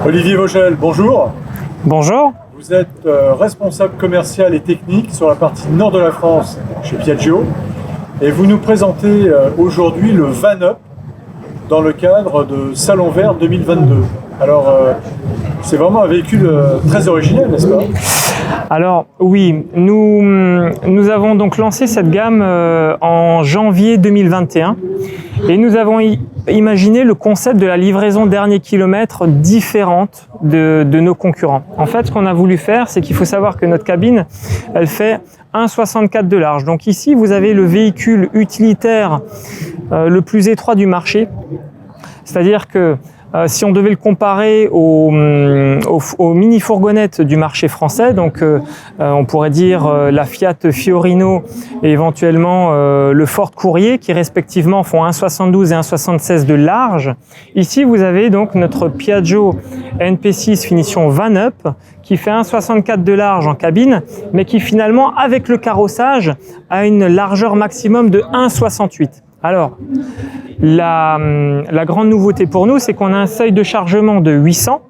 Olivier Vogel, bonjour. Bonjour. Vous êtes responsable commercial et technique sur la partie nord de la France chez Piaggio et vous nous présentez aujourd'hui le VanUp dans le cadre de Salon Vert 2022. Alors, c'est vraiment un véhicule très original, n'est-ce pas? Alors oui, nous avons donc lancé cette gamme en janvier 2021 et nous avons imaginé le concept de la livraison dernier kilomètre différente de nos concurrents. En fait, ce qu'on a voulu faire, c'est qu'il faut savoir que notre cabine, elle fait 1,64 de large. Donc ici, vous avez le véhicule utilitaire le plus étroit du marché. C'est-à-dire que si on devait le comparer aux mini-fourgonnettes du marché français, donc on pourrait dire la Fiat Fiorino et éventuellement le Ford Courier qui respectivement font 1,72 et 1,76 de large. Ici vous avez donc notre Piaggio NP6 finition VanUp qui fait 1,64 de large en cabine, mais qui finalement avec le carrossage a une largeur maximum de 1,68. Alors, la grande nouveauté pour nous, c'est qu'on a un seuil de chargement de 800.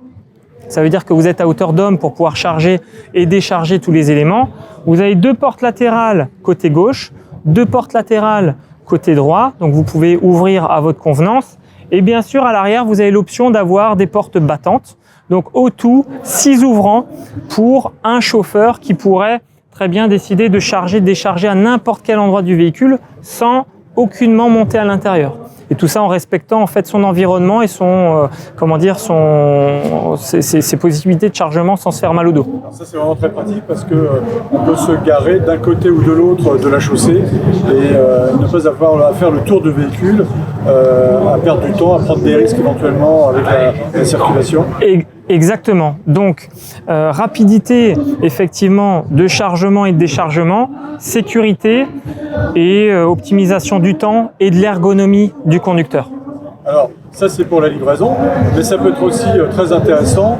Ça veut dire que vous êtes à hauteur d'homme pour pouvoir charger et décharger tous les éléments. Vous avez 2 portes latérales côté gauche, 2 portes latérales côté droit. Donc vous pouvez ouvrir à votre convenance. Et bien sûr, à l'arrière, vous avez l'option d'avoir des portes battantes. Donc au tout, 6 ouvrants pour un chauffeur qui pourrait très bien décider de charger, décharger à n'importe quel endroit du véhicule sans aucunement monter à l'intérieur. Et tout ça en respectant en fait son environnement et son ses possibilités de chargement sans se faire mal au dos. Alors ça c'est vraiment très pratique parce que on peut se garer d'un côté ou de l'autre de la chaussée et ne pas avoir à faire le tour du véhicule, à perdre du temps, à prendre des risques éventuellement avec la circulation. Exactement. Donc, rapidité effectivement de chargement et de déchargement, sécurité et optimisation du temps et de l'ergonomie du conducteur. Alors, ça c'est pour la livraison, mais ça peut être aussi très intéressant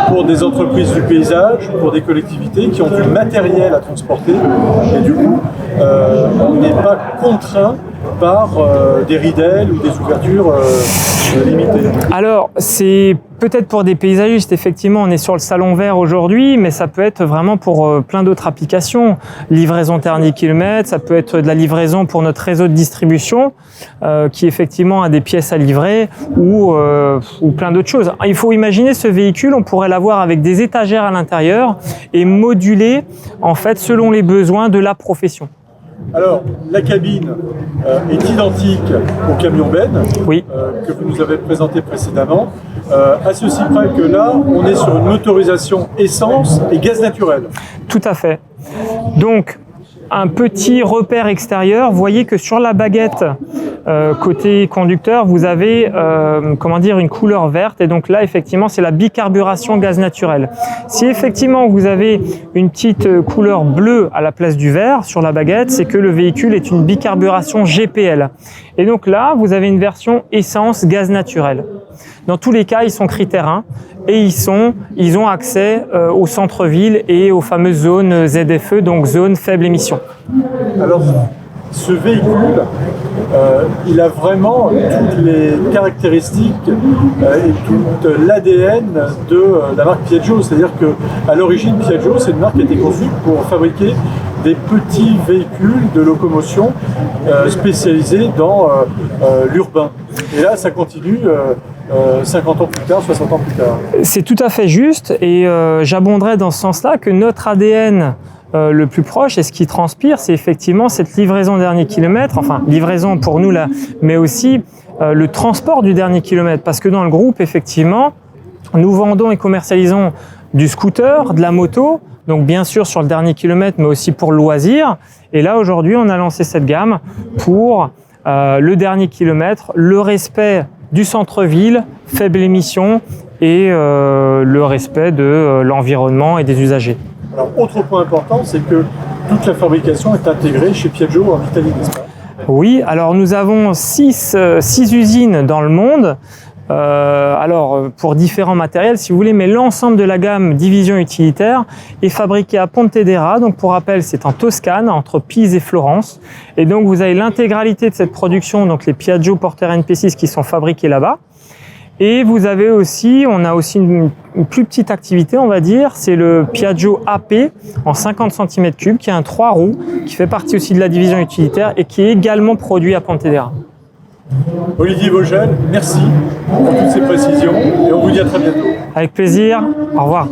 pour des entreprises du paysage, pour des collectivités qui ont du matériel à transporter et du coup, on n'est pas contraint par des ridelles ou des ouvertures limitées. Alors, c'est peut-être pour des paysagistes, effectivement, on est sur le Salon Vert aujourd'hui, mais ça peut être vraiment pour plein d'autres applications. Livraison dernier kilomètre, ça peut être de la livraison pour notre réseau de distribution, qui effectivement a des pièces à livrer, ou plein d'autres choses. Il faut imaginer ce véhicule, on pourrait l'avoir avec des étagères à l'intérieur et moduler, en fait, selon les besoins de la profession. Alors, la cabine est identique au camion Ben, oui. Que vous nous avez présenté précédemment, à ceci près que là, on est sur une motorisation essence et gaz naturel. Tout à fait. Donc, un petit repère extérieur, vous voyez que sur la baguette côté conducteur, vous avez une couleur verte et donc là effectivement c'est la bicarburation gaz naturel. Si effectivement vous avez une petite couleur bleue à la place du vert sur la baguette, c'est que le véhicule est une bicarburation GPL. Et donc là vous avez une version essence gaz naturel. Dans tous les cas, ils sont critères 1 et ils ont accès au centre-ville et aux fameuses zones ZFE, donc zones faible émission. Alors, ce véhicule, il a vraiment toutes les caractéristiques et tout l'ADN de la marque Piaggio. C'est-à-dire qu'à l'origine, Piaggio, c'est une marque qui a été conçue pour fabriquer des petits véhicules de locomotion spécialisés dans l'urbain. Et là, ça continue 50 ans plus tard, 60 ans plus tard. C'est tout à fait juste et j'abonderais dans ce sens-là que notre ADN le plus proche et ce qui transpire, c'est effectivement cette livraison dernier kilomètre, enfin livraison pour nous là, mais aussi le transport du dernier kilomètre. Parce que dans le groupe, effectivement, nous vendons et commercialisons du scooter, de la moto, donc bien sûr sur le dernier kilomètre, mais aussi pour le loisir. Et là, aujourd'hui, on a lancé cette gamme pour le dernier kilomètre, le respect du centre-ville, faible émission et le respect de l'environnement et des usagers. Alors, autre point important, c'est que toute la fabrication est intégrée chez Piaggio en Italie, n'est-ce pas? Oui, alors nous avons 6 usines dans le monde. Pour différents matériels, si vous voulez, mais l'ensemble de la gamme division utilitaire est fabriqué à Pontedera. Donc, pour rappel, c'est en Toscane, entre Pise et Florence. Et donc, vous avez l'intégralité de cette production, donc les Piaggio Porter NP6 qui sont fabriqués là-bas. Et vous avez aussi, on a aussi une plus petite activité, on va dire, c'est le Piaggio AP en 50 cm3 qui a un 3 roues, qui fait partie aussi de la division utilitaire et qui est également produit à Pontedera. Olivier Vogel, merci pour toutes ces précisions et on vous dit à très bientôt. Avec plaisir, au revoir.